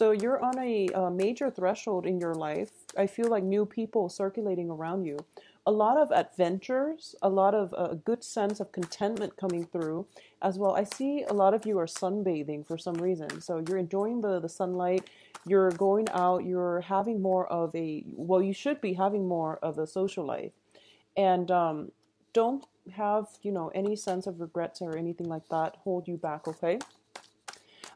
So you're on a major threshold in your life. I feel like new people circulating around you. A lot of adventures, a lot of a good sense of contentment coming through as well. I see a lot of you are sunbathing for some reason. So you're enjoying the sunlight. You're going out. You're having more of a, well, you should be having more of a social life. And don't have, any sense of regrets or anything like that hold you back, okay?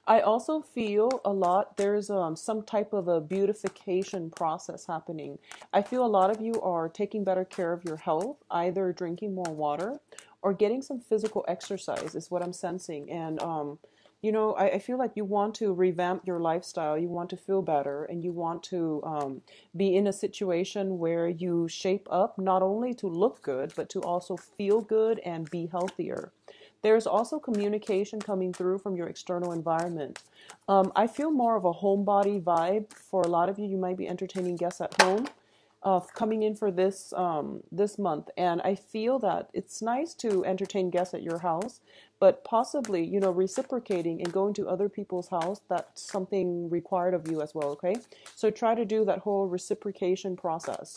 I also feel a lot there's some type of a beautification process happening. I feel a lot of you are taking better care of your health, either drinking more water or getting some physical exercise is what I'm sensing. And I feel like you want to revamp your lifestyle. You want to feel better, and you want to be in a situation where you shape up not only to look good, but to also feel good and be healthier. There's also communication coming through from your external environment. I feel more of a homebody vibe for a lot of you. You might be entertaining guests at home, coming in for this month, and I feel that it's nice to entertain guests at your house, but possibly reciprocating and going to other people's house. That's something required of you as well. Okay, so try to do that whole reciprocation process.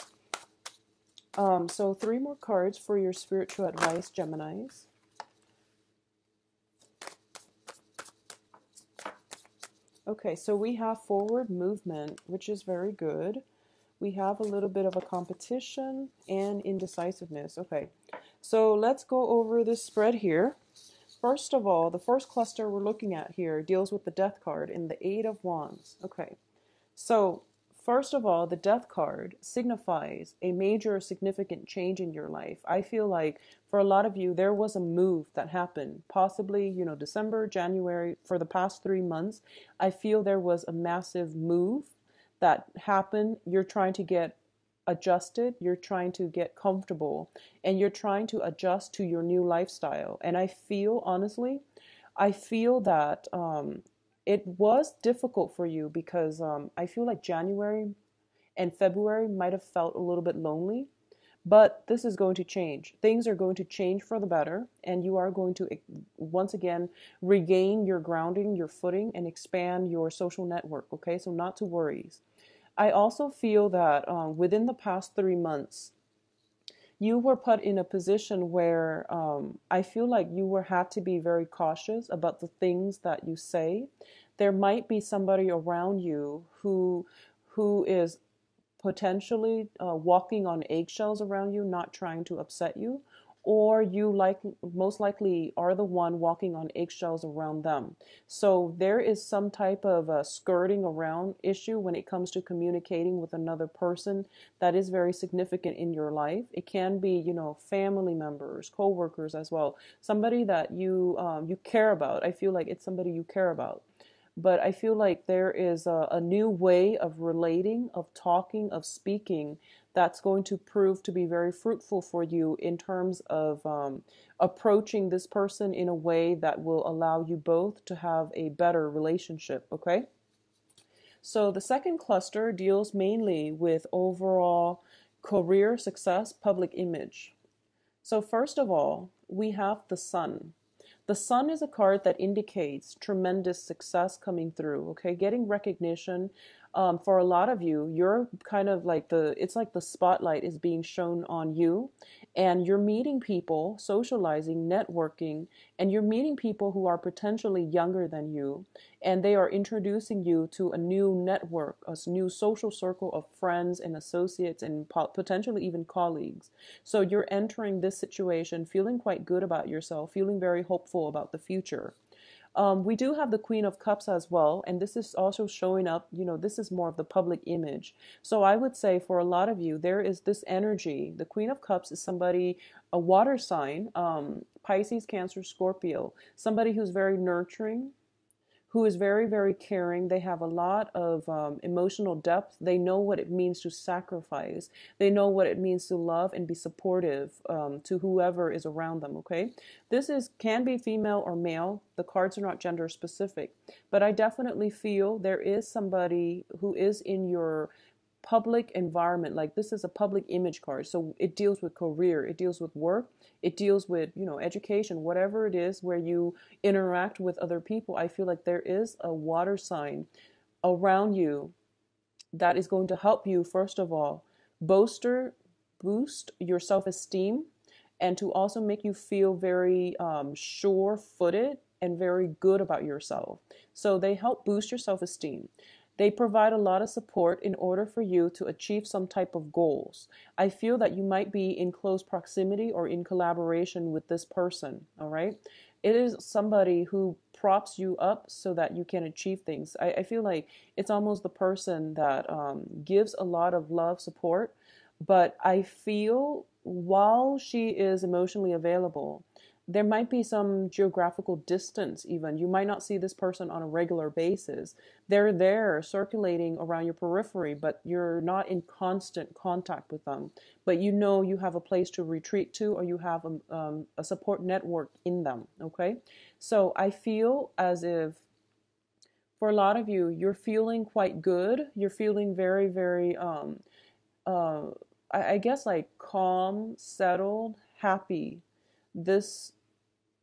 So three more cards for your spiritual advice, Geminis. Okay, so we have forward movement, which is very good. We have a little bit of a competition and indecisiveness. Okay, so let's go over this spread here. First of all, the first cluster we're looking at here deals with the Death card in the Eight of Wands. Okay, so first of all, the Death card signifies a major significant change in your life. I feel like for a lot of you, there was a move that happened, possibly, December, January, for the past 3 months. I feel there was a massive move that happened. You're trying to get adjusted, you're trying to get comfortable, and you're trying to adjust to your new lifestyle. And I feel, honestly, I feel that it was difficult for you because I feel like January and February might have felt a little bit lonely, but this is going to change. Things are going to change for the better, and you are going to once again regain your grounding, your footing, and expand your social network. Okay, so not to worry. I also feel that within the past 3 months, you were put in a position where I feel like you were had to be very cautious about the things that you say. There might be somebody around you who is potentially walking on eggshells around you, not trying to upset you, or you most likely are the one walking on eggshells around them. So there is some type of a skirting around issue when it comes to communicating with another person that is very significant in your life. It can be, family members, co-workers as well, somebody that you care about. I feel like it's somebody you care about. But I feel like there is a new way of relating, of talking, of speaking that's going to prove to be very fruitful for you in terms of approaching this person in a way that will allow you both to have a better relationship, okay? So the second cluster deals mainly with overall career success, public image. So first of all, we have the Sun. The Sun is a card that indicates tremendous success coming through, okay? Getting recognition. For a lot of you, you're kind of like it's like the spotlight is being shown on you, and you're meeting people, socializing, networking, and you're meeting people who are potentially younger than you, and they are introducing you to a new network, a new social circle of friends and associates and potentially even colleagues. So you're entering this situation feeling quite good about yourself, feeling very hopeful about the future. We do have the Queen of Cups as well, and this is also showing up, this is more of the public image. So I would say for a lot of you, there is this energy. The Queen of Cups is somebody, a water sign, Pisces, Cancer, Scorpio, somebody who's very nurturing, who is very, very caring. They have a lot of emotional depth. They know what it means to sacrifice. They know what it means to love and be supportive to whoever is around them, okay? This can be female or male. The cards are not gender specific. But I definitely feel there is somebody who is in your public environment. Like, this is a public image card, so it deals with career, it deals with work, it deals with education, whatever it is where you interact with other people. I feel like there is a water sign around you that is going to help you, first of all, boost your self-esteem, and to also make you feel very sure-footed and very good about yourself. So they help boost your self-esteem. They provide a lot of support in order for you to achieve some type of goals. I feel that you might be in close proximity or in collaboration with this person, all right? It is somebody who props you up so that you can achieve things. I feel like it's almost the person that gives a lot of love, support, but I feel while she is emotionally available, there might be some geographical distance even. You might not see this person on a regular basis. They're there circulating around your periphery, but you're not in constant contact with them. But you know you have a place to retreat to, or you have a support network in them, okay? So I feel as if for a lot of you, you're feeling quite good. You're feeling very, very, uh, I guess like calm, settled, happy this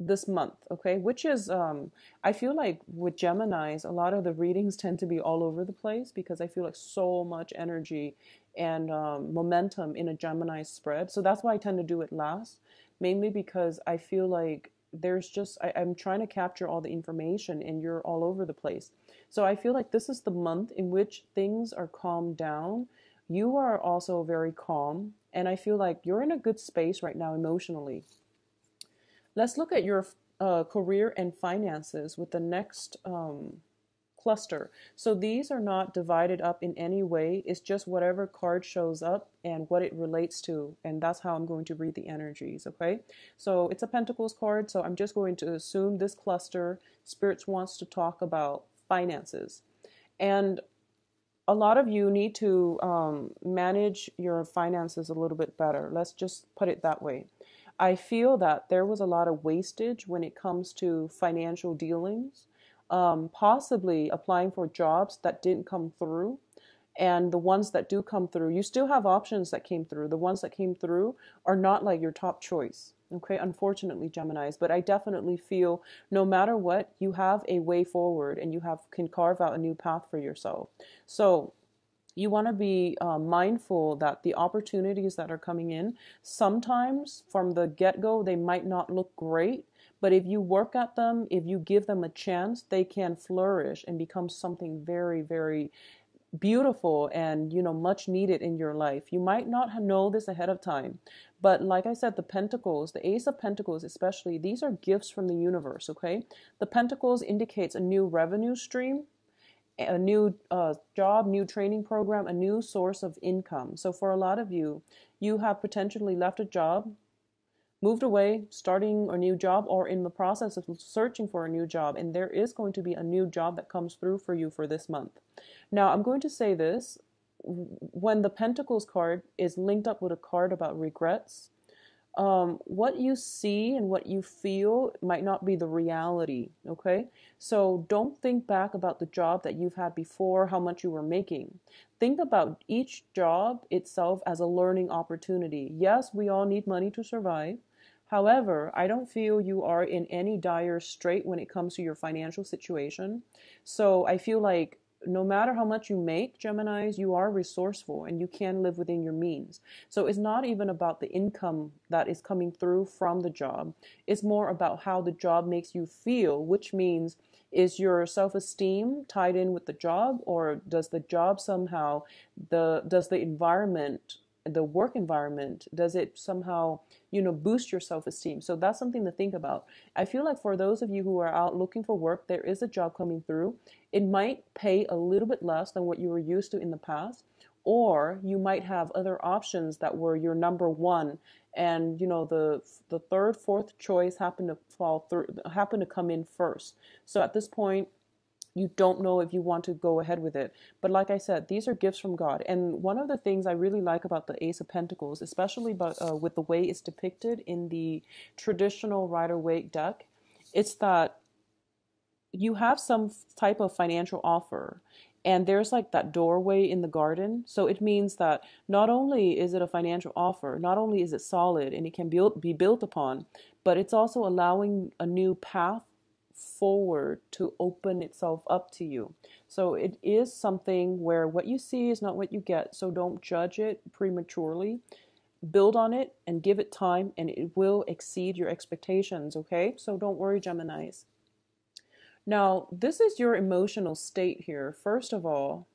this month, okay? Which is I feel like with Geminis, a lot of the readings tend to be all over the place because I feel like so much energy and momentum in a Gemini spread. So that's why I tend to do it last, mainly because I feel like there's just I'm trying to capture all the information and you're all over the place. So I feel like this is the month in which things are calmed down. You are also very calm, and I feel like you're in a good space right now emotionally. Let's look at your career and finances with the next cluster. So these are not divided up in any way. It's just whatever card shows up and what it relates to. And that's how I'm going to read the energies, okay? So it's a Pentacles card. So I'm just going to assume this cluster, Spirits wants to talk about finances. And a lot of you need to manage your finances a little bit better. Let's just put it that way. I feel that there was a lot of wastage when it comes to financial dealings, possibly applying for jobs that didn't come through. And the ones that do come through, you still have options that came through. The ones that came through are not like your top choice. Okay, unfortunately, Geminis, but I definitely feel no matter what, you have a way forward and you can carve out a new path for yourself. So you want to be mindful that the opportunities that are coming in, sometimes from the get-go, they might not look great, but if you work at them, if you give them a chance, they can flourish and become something very, very beautiful and much needed in your life. You might not know this ahead of time, but like I said, the Pentacles, the Ace of Pentacles especially, these are gifts from the universe. Okay, the Pentacles indicates a new revenue stream, a new job, new training program, a new source of income. So for a lot of you, you have potentially left a job, moved away, starting a new job, or in the process of searching for a new job, and there is going to be a new job that comes through for you for this month. Now, I'm going to say this. When the Pentacles card is linked up with a card about regrets, what you see and what you feel might not be the reality, okay? So don't think back about the job that you've had before, how much you were making. Think about each job itself as a learning opportunity. Yes, we all need money to survive. However, I don't feel you are in any dire strait when it comes to your financial situation. So I feel like no matter how much you make, Geminis, you are resourceful and you can live within your means. So it's not even about the income that is coming through from the job. It's more about how the job makes you feel, which means, is your self-esteem tied in with the job, or does the job somehow, does the environment, the work environment, does it somehow, boost your self-esteem? So that's something to think about. I feel like for those of you who are out looking for work, there is a job coming through. It might pay a little bit less than what you were used to in the past, or you might have other options that were your number one, and the third, fourth choice happened to come in first. So at this point, you don't know if you want to go ahead with it. But like I said, these are gifts from God. And one of the things I really like about the Ace of Pentacles, especially with the way it's depicted in the traditional Rider-Waite deck, it's that you have some type of financial offer. And there's like that doorway in the garden. So it means that not only is it a financial offer, not only is it solid and it can be built upon, but it's also allowing a new path forward to open itself up to you. So it is something where what you see is not what you get. So don't judge it prematurely. Build on it and give it time, and it will exceed your expectations, okay? So don't worry, Geminis. Now, this is your emotional state here. First of all,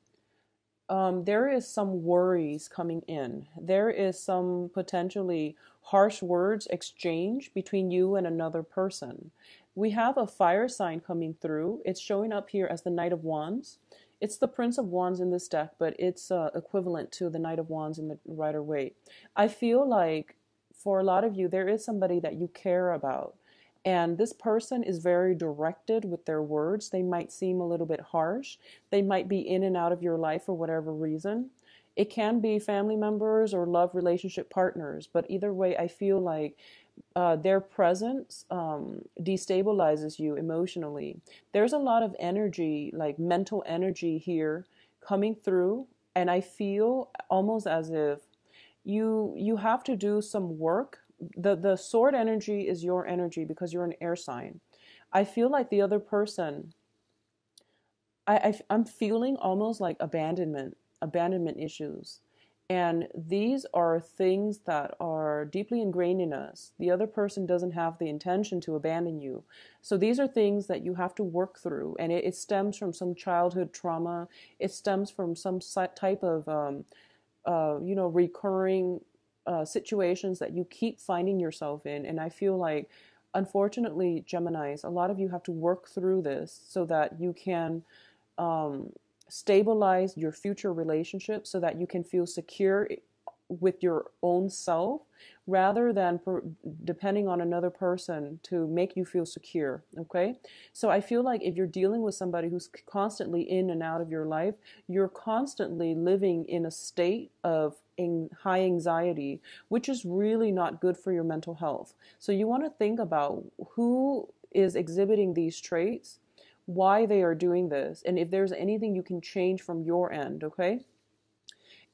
there is some worries coming in. There is some potentially harsh words exchange between you and another person. We have a fire sign coming through. It's showing up here as the Knight of Wands. It's the Prince of Wands in this deck, but it's equivalent to the Knight of Wands in the Rider-Waite. I feel like for a lot of you, there is somebody that you care about. And this person is very directed with their words. They might seem a little bit harsh. They might be in and out of your life for whatever reason. It can be family members or love relationship partners. But either way, I feel like their presence destabilizes you emotionally. There's a lot of energy, like mental energy here coming through. And I feel almost as if you have to do some work. The sword energy is your energy because you're an air sign. I feel like the other person, I'm feeling almost like abandonment issues. And these are things that are deeply ingrained in us. The other person doesn't have the intention to abandon you. So these are things that you have to work through. And it stems from some childhood trauma. It stems from some type of, recurring situations that you keep finding yourself in. And I feel like, unfortunately, Geminis, a lot of you have to work through this so that you can stabilize your future relationship, so that you can feel secure with your own self rather than depending on another person to make you feel secure. Okay, so I feel like if you're dealing with somebody who's constantly in and out of your life, you're constantly living in a state of high anxiety, which is really not good for your mental health. So you want to think about who is exhibiting these traits, why they are doing this, and if there's anything you can change from your end. Okay,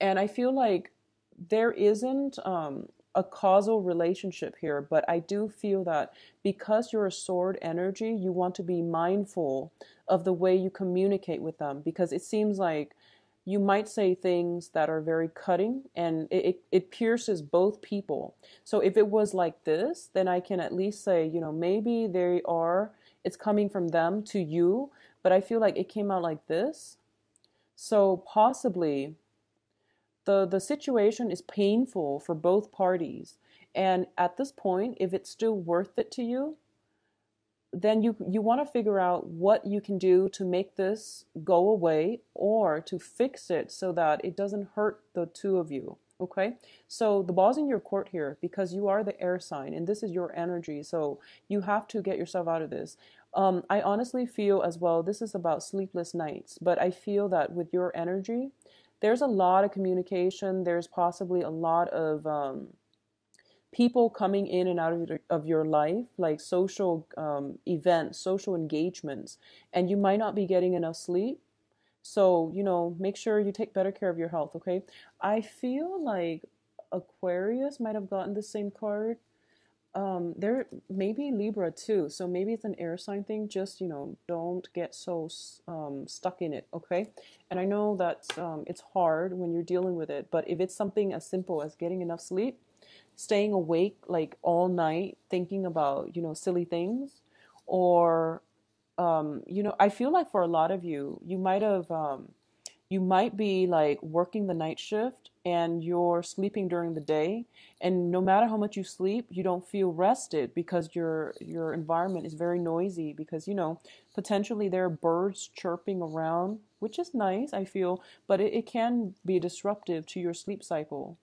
and I feel like there isn't a causal relationship here, but I do feel that because you're a sword energy, you want to be mindful of the way you communicate with them, because it seems like you might say things that are very cutting, and it pierces both people. So if it was like this, then I can at least say, maybe it's coming from them to you, but I feel like it came out like this. So possibly the situation is painful for both parties. And at this point, if it's still worth it to you, then you want to figure out what you can do to make this go away or to fix it so that it doesn't hurt the two of you. Okay, so the ball's in your court here because you are the air sign and this is your energy. So you have to get yourself out of this. I honestly feel as well, this is about sleepless nights, but I feel that with your energy, there's a lot of communication. There's possibly a lot of people coming in and out of your life, like social events, social engagements, and you might not be getting enough sleep. So, make sure you take better care of your health, okay? I feel like Aquarius might have gotten the same card. There maybe Libra too, so maybe it's an air sign thing. Just don't get so stuck in it, okay? And I know that it's hard when you're dealing with it, but if it's something as simple as getting enough sleep, staying awake like all night thinking about silly things, or I feel like for a lot of you, you might be like working the night shift and you're sleeping during the day, and no matter how much you sleep, you don't feel rested because your environment is very noisy, because potentially there are birds chirping around, which is nice, I feel, but it can be disruptive to your sleep cycle.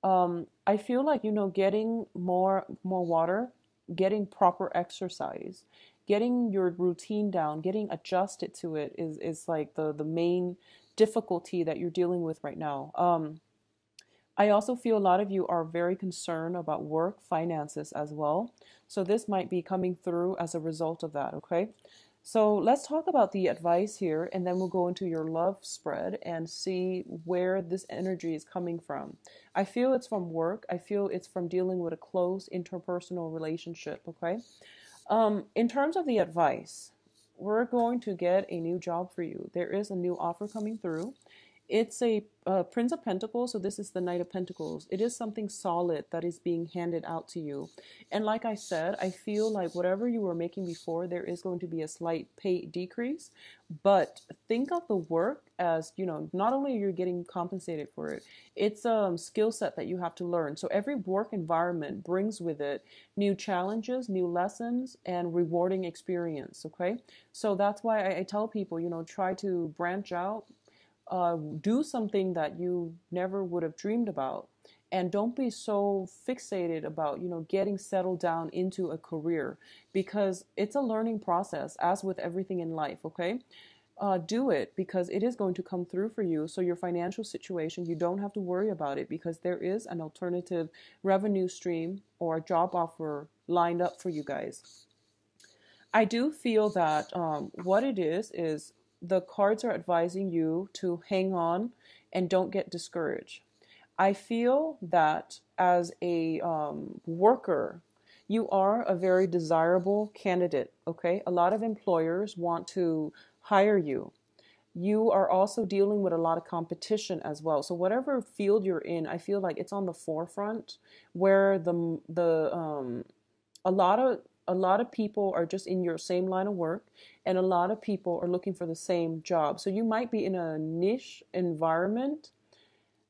I feel like getting more water, getting proper exercise, getting your routine down, getting adjusted to it is like the main difficulty that you're dealing with right now. I also feel a lot of you are very concerned about work, finances as well. So this might be coming through as a result of that, okay? So let's talk about the advice here, and then we'll go into your love spread and see where this energy is coming from. I feel it's from work. I feel it's from dealing with a close interpersonal relationship, okay? In terms of the advice, we're going to get a new job for you. There is a new offer coming through. It's a Prince of Pentacles, so this is the Knight of Pentacles. It is something solid that is being handed out to you. And like I said, I feel like whatever you were making before, there is going to be a slight pay decrease. But think of the work as, not only you're getting compensated for it, it's a skill set that you have to learn. So every work environment brings with it new challenges, new lessons, and rewarding experience, okay? So that's why I tell people, try to branch out, do something that you never would have dreamed about, and don't be so fixated about getting settled down into a career, because it's a learning process, as with everything in life. Okay, do it, because it is going to come through for you. So your financial situation, you don't have to worry about it, because there is an alternative revenue stream or a job offer lined up for you guys. I do feel that what it is the cards are advising you to hang on and don't get discouraged. I feel that as a worker, you are a very desirable candidate, okay? A lot of employers want to hire you. You are also dealing with a lot of competition as well. So whatever field you're in, I feel like it's on the forefront, where a lot of people are just in your same line of work, and a lot of people are looking for the same job. So you might be in a niche environment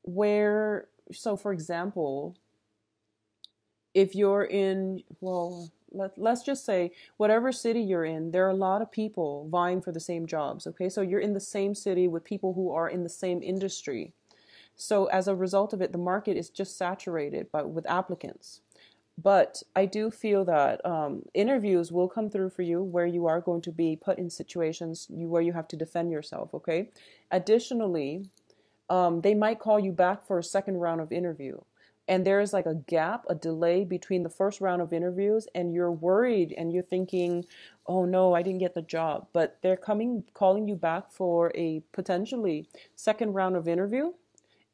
where, so for example, if you're in, well, let's just say whatever city you're in, there are a lot of people vying for the same jobs. Okay, so you're in the same city with people who are in the same industry. So as a result of it, the market is just saturated with applicants. But I do feel that interviews will come through for you, where you are going to be put in situations where you have to defend yourself, okay? Additionally, they might call you back for a second round of interview. And there is like a gap, a delay between the first round of interviews, and you're worried and you're thinking, oh no, I didn't get the job. But they're calling you back for a potentially second round of interview.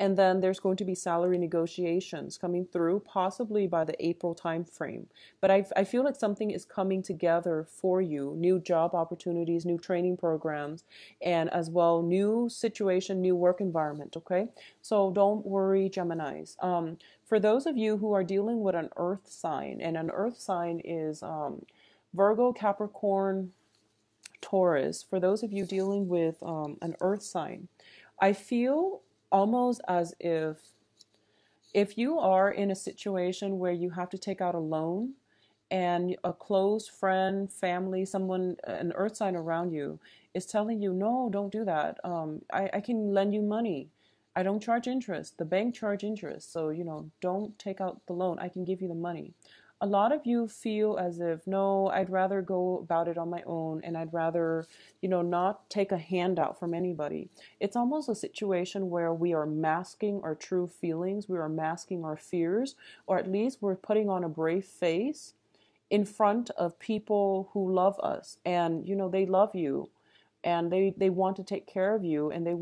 And then there's going to be salary negotiations coming through, possibly by the April timeframe. But I feel like something is coming together for you. New job opportunities, new training programs, and as well, new situation, new work environment, okay? So don't worry, Geminis. For those of you who are dealing with an earth sign, and an earth sign is Virgo, Capricorn, Taurus. For those of you dealing with an earth sign, I feel almost as if you are in a situation where you have to take out a loan, and a close friend, family, someone, an earth sign around you is telling you, no, don't do that. I can lend you money. I don't charge interest. The bank charge interest. So, don't take out the loan. I can give you the money. A lot of you feel as if, no, I'd rather go about it on my own, and I'd rather, not take a handout from anybody. It's almost a situation where we are masking our true feelings. We are masking our fears, or at least we're putting on a brave face in front of people who love us, and they love you, and they want to take care of you, and they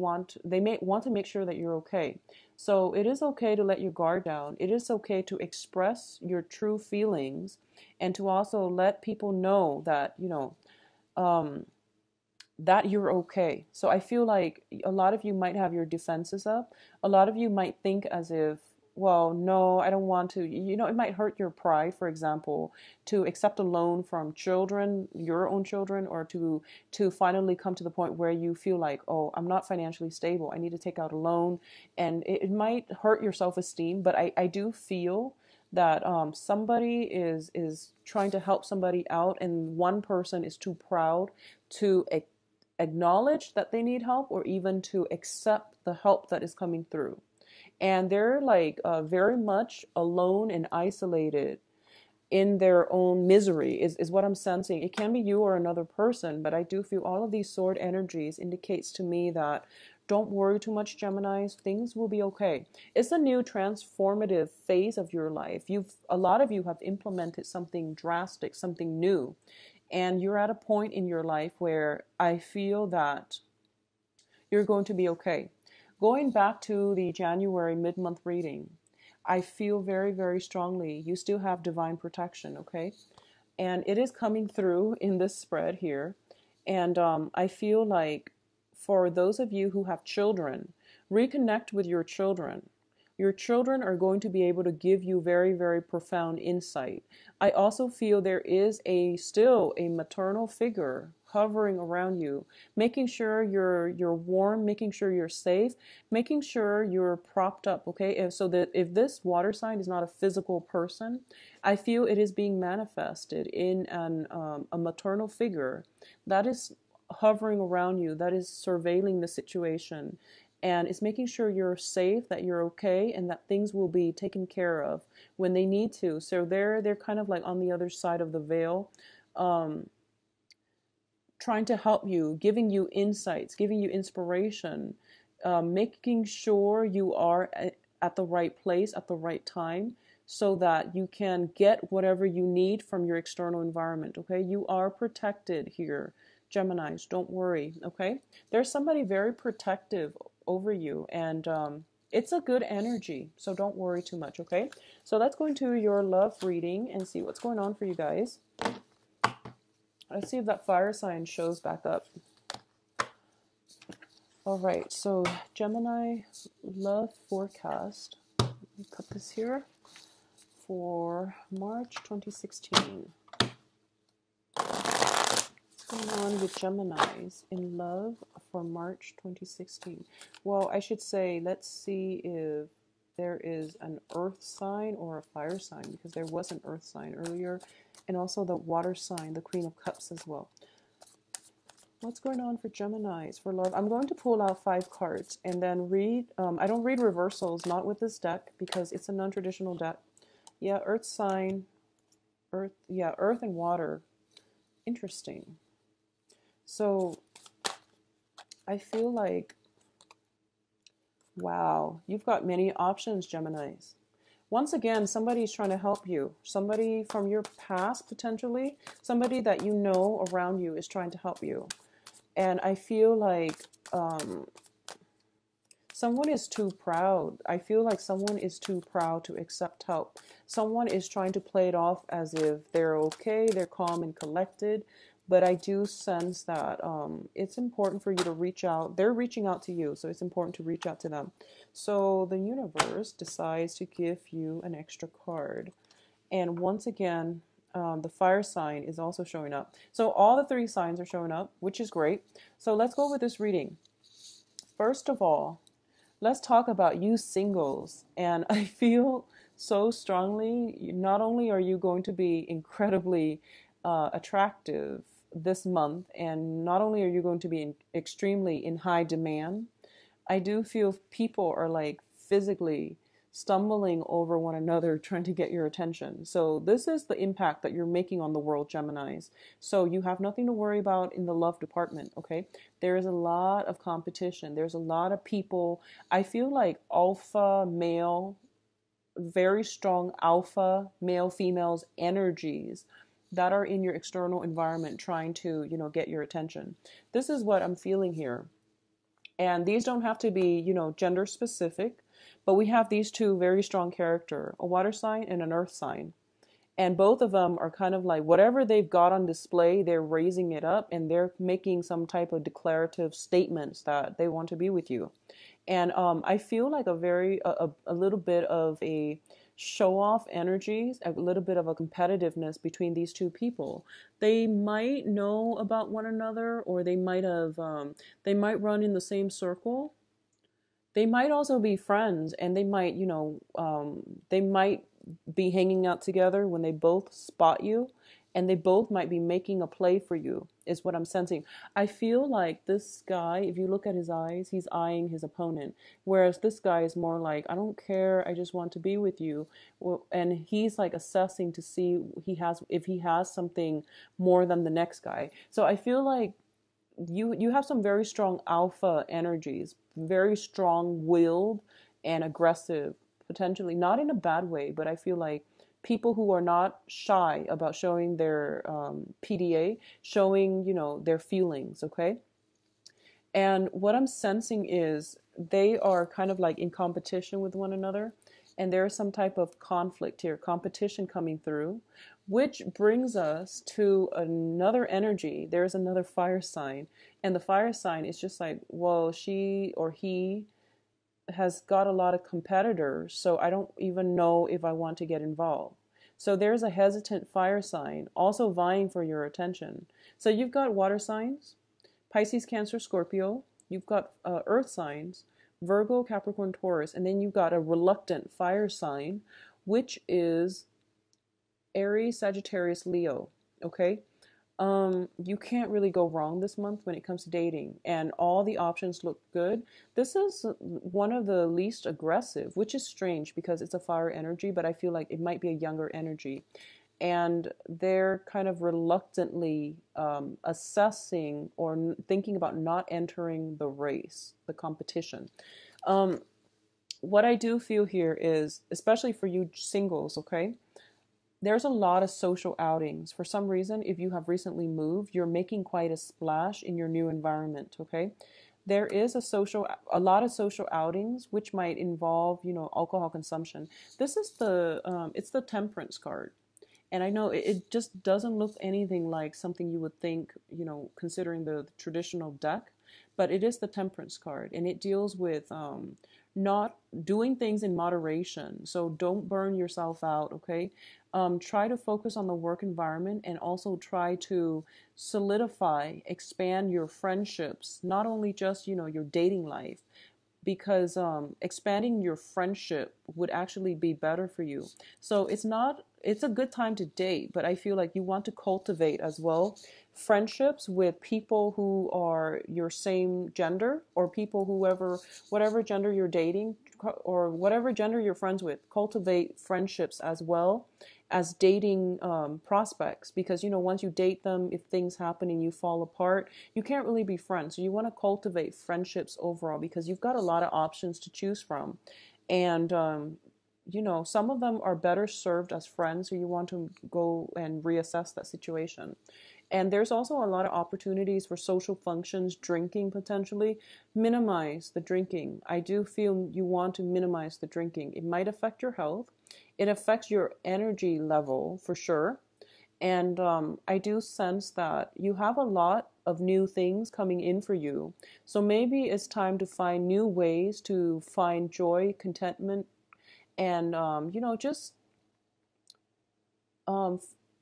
may want to make sure that you're okay. So it is okay to let your guard down. It is okay to express your true feelings, and to also let people know that um, that you're okay. So I feel like a lot of you might have your defenses up. A lot of you might think as if, well, no, I don't want to. It might hurt your pride, for example, to accept a loan from children, your own children, or to finally come to the point where you feel like, oh, I'm not financially stable. I need to take out a loan. And it might hurt your self-esteem, but I do feel that somebody is trying to help somebody out, and one person is too proud to acknowledge that they need help, or even to accept the help that is coming through. And they're like very much alone and isolated in their own misery is what I'm sensing. It can be you or another person, but I do feel all of these sword energies indicates to me that don't worry too much, Geminis. Things will be okay. It's a new transformative phase of your life. A lot of you have implemented something drastic, something new, and you're at a point in your life where I feel that you're going to be okay. Going back to the January mid-month reading, I feel very, very strongly you still have divine protection, okay? and it is coming through in this spread here. And I feel like for those of you who have children, reconnect with your children. Your children are going to be able to give you very, very profound insight. I also feel there is still a maternal figure hovering around you, making sure you're warm, making sure you're safe, making sure you're propped up, okay? So that if this water sign is not a physical person, I feel it is being manifested in a maternal figure that is hovering around you, that is surveilling the situation, and it's making sure you're safe, that you're okay, and that things will be taken care of when they need to. So they're kind of like on the other side of the veil, trying to help you, giving you insights, giving you inspiration, making sure you are at the right place at the right time so that you can get whatever you need from your external environment, okay? You are protected here, Geminis, don't worry, okay? There's somebody very protective over you, and it's a good energy, so don't worry too much, okay? So let's go into your love reading and see what's going on for you guys. Let's see if that fire sign shows back up. All right, so Gemini love forecast. Let me put this here for March 2016. What's going on with Geminis in love for March 2016? Well, I should say, let's see if there is an earth sign or a fire sign, because there was an earth sign earlier, and also the water sign, the Queen of Cups as well. What's going on for Geminis for love? I'm going to pull out 5 cards and then read. I don't read reversals, not with this deck, because it's a non-traditional deck. Yeah, earth sign, earth, yeah, earth and water. Interesting. So I feel like, wow, you've got many options, Geminis. Once again, somebody's trying to help you. Somebody from your past, potentially. Somebody that you know around you is trying to help you. And I feel like someone is too proud. I feel like someone is too proud to accept help. Someone is trying to play it off as if they're okay, they're calm and collected. But I do sense that it's important for you to reach out. They're reaching out to you, so it's important to reach out to them. So the universe decides to give you an extra card. And once again, the fire sign is also showing up. So all the 3 signs are showing up, which is great. So let's go with this reading. First of all, let's talk about you singles. And I feel so strongly, not only are you going to be incredibly attractive this month, and not only are you going to be extremely in high demand, I do feel people are like physically stumbling over one another trying to get your attention. So this is the impact that you're making on the world, Geminis. So you have nothing to worry about in the love department, okay? There is a lot of competition. There's a lot of people. I feel like alpha male, very strong alpha male females energies that are in your external environment trying to, get your attention. This is what I'm feeling here. And these don't have to be, gender specific, but we have these 2 very strong character, a water sign and an earth sign. And both of them are kind of like whatever they've got on display, they're raising it up and they're making some type of declarative statements that they want to be with you. And I feel like a little bit of a show-off energies, a little bit of a competitiveness between these 2 people. They might know about one another, or they might run in the same circle. They might also be friends, and they might, they might be hanging out together when they both spot you, and they both might be making a play for you, is what I'm sensing. I feel like this guy, if you look at his eyes, he's eyeing his opponent, whereas this guy is more like, I don't care, I just want to be with you. And he's like assessing to see if he has something more than the next guy. So I feel like you have some very strong alpha energies, very strong-willed and aggressive, potentially not in a bad way, but I feel like people who are not shy about showing their PDA, showing, their feelings, okay? And what I'm sensing is they are kind of like in competition with one another. and there is some type of conflict here, competition coming through, which brings us to another energy. There's another fire sign, and the fire sign is just like, well, she or he has got a lot of competitors, so I don't even know if I want to get involved. So there's a hesitant fire sign also vying for your attention. So you've got water signs, Pisces, Cancer, Scorpio. You've got earth signs, Virgo, Capricorn, Taurus. And then you've got a reluctant fire sign, which is Aries, Sagittarius, Leo. Okay? You can't really go wrong this month when it comes to dating, and all the options look good. This is one of the least aggressive, which is strange because it's a fire energy, but I feel like it might be a younger energy. And they're kind of reluctantly assessing or thinking about not entering the race, the competition. What I do feel here is, especially for you singles, okay? There's a lot of social outings. For some reason, if you have recently moved, you're making quite a splash in your new environment, okay? There is a lot of social outings, which might involve, alcohol consumption. This is it's the temperance card. And I know it just doesn't look anything like something you would think, considering the traditional deck, but it is the temperance card, and it deals with not doing things in moderation. So don't burn yourself out, okay? Try to focus on the work environment, and also try to solidify, expand your friendships, not only just, your dating life, because expanding your friendship would actually be better for you. So it's a good time to date, but I feel like you want to cultivate as well friendships with people who are your same gender, or people whatever gender you're dating, or whatever gender you're friends with. Cultivate friendships as well as dating prospects, because once you date them, if things happen and you fall apart, you can't really be friends. So you want to cultivate friendships overall, because you've got a lot of options to choose from, and some of them are better served as friends, so you want to go and reassess that situation. And there's also a lot of opportunities for social functions, drinking potentially. Minimize the drinking. I do feel you want to minimize the drinking. It might affect your health. It affects your energy level for sure. And I do sense that you have a lot of new things coming in for you. So maybe it's time to find new ways to find joy, contentment, and, just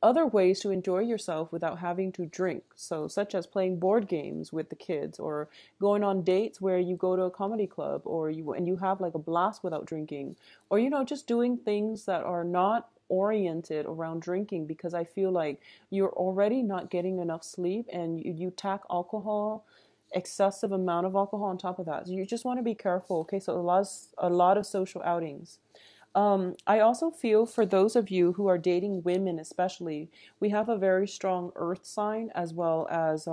other ways to enjoy yourself without having to drink. So such as playing board games with the kids, or going on dates where you go to a comedy club, or you have like a blast without drinking, or just doing things that are not oriented around drinking, because I feel like you're already not getting enough sleep, and you tack excessive amount of alcohol on top of that. So you just want to be careful. Okay, so a lot of social outings. I also feel for those of you who are dating women, especially, we have a very strong earth sign, as well as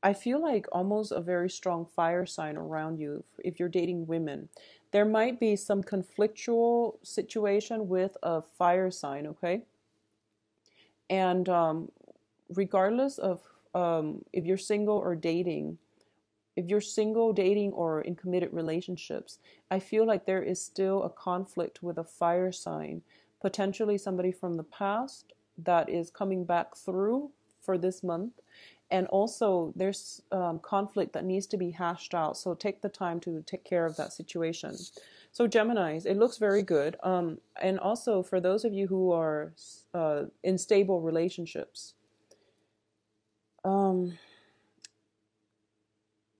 I feel like almost a very strong fire sign around you if you're dating women. There might be some conflictual situation with a fire sign, okay? And regardless of if you're single or dating, if you're single, dating, or in committed relationships, I feel like there is still a conflict with a fire sign, potentially somebody from the past that is coming back through for this month. And also there's conflict that needs to be hashed out. So take the time to take care of that situation. So Geminis, it looks very good. And also for those of you who are in stable relationships,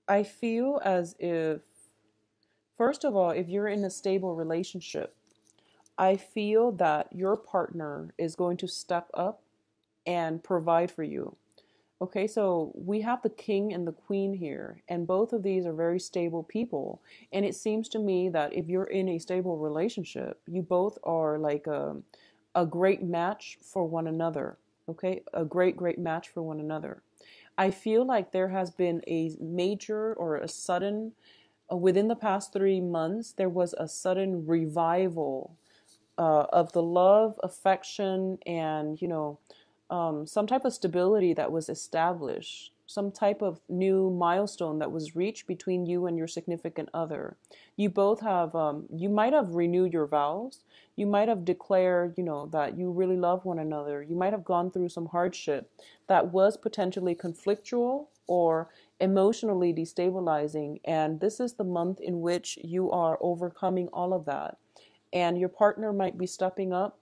I feel as if, first of all, if you're in a stable relationship, I feel that your partner is going to step up and provide for you. Okay, so we have the king and the queen here, and both of these are very stable people. And it seems to me that if you're in a stable relationship, you both are like a great match for one another. Okay, a great match for one another. I feel like there has been a major or a sudden, within the past 3 months, there was a sudden revival of the love, affection, and, some type of stability that was established. some type of new milestone that was reached between you and your significant other. You both have, you might have renewed your vows. You might have declared, that you really love one another. You might have gone through some hardship that was potentially conflictual or emotionally destabilizing. And this is the month in which you are overcoming all of that. And your partner might be stepping up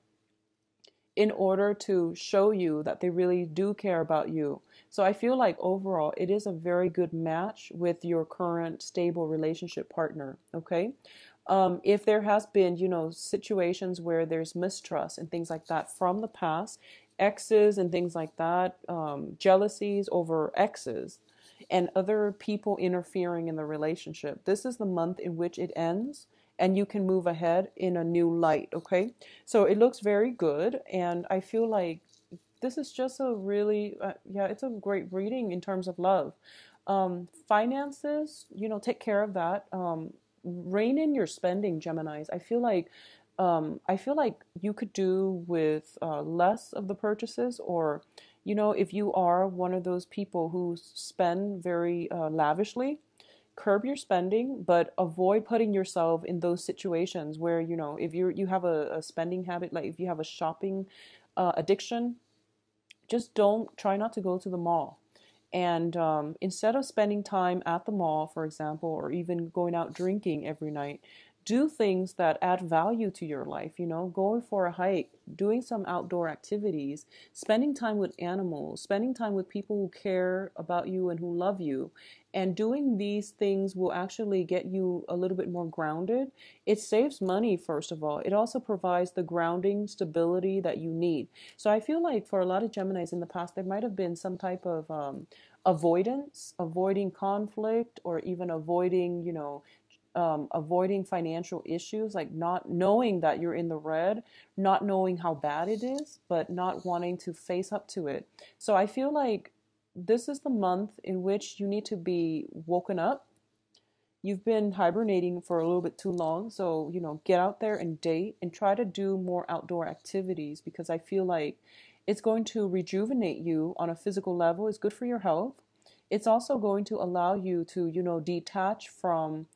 in order to show you that they really do care about you. So I feel like overall it is a very good match with your current stable relationship partner, okay? If there has been, situations where there's mistrust and things like that from the past, exes and things like that, jealousies over exes, and other people interfering in the relationship, this is the month in which it ends and you can move ahead in a new light, okay? So it looks very good, and I feel like this is just a really, yeah, it's a great reading in terms of love. Finances, take care of that. Rein in your spending, Geminis. I feel like you could do with less of the purchases, or if you are one of those people who spend very lavishly, curb your spending, but avoid putting yourself in those situations where, if you have a spending habit, like if you have a shopping addiction, just don't try not to go to the mall. And instead of spending time at the mall, for example, or even going out drinking every night, do things that add value to your life, going for a hike, doing some outdoor activities, spending time with animals, spending time with people who care about you and who love you. And doing these things will actually get you a little bit more grounded. It saves money, first of all. It also provides the grounding stability that you need. So I feel like for a lot of Geminis in the past, there might have been some type of avoiding conflict, or even avoiding financial issues, like not knowing that you're in the red, not knowing how bad it is, but not wanting to face up to it. So I feel like this is the month in which you need to be woken up. You've been hibernating for a little bit too long. So, get out there and date and try to do more outdoor activities, because I feel like it's going to rejuvenate you on a physical level. It's good for your health. It's also going to allow you to, detach from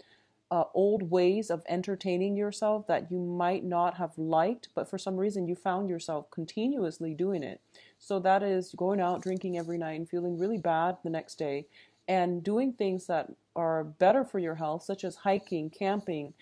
old ways of entertaining yourself that you might not have liked, but for some reason you found yourself continuously doing it. So that is going out drinking every night and feeling really bad the next day, and doing things that are better for your health, such as hiking, camping,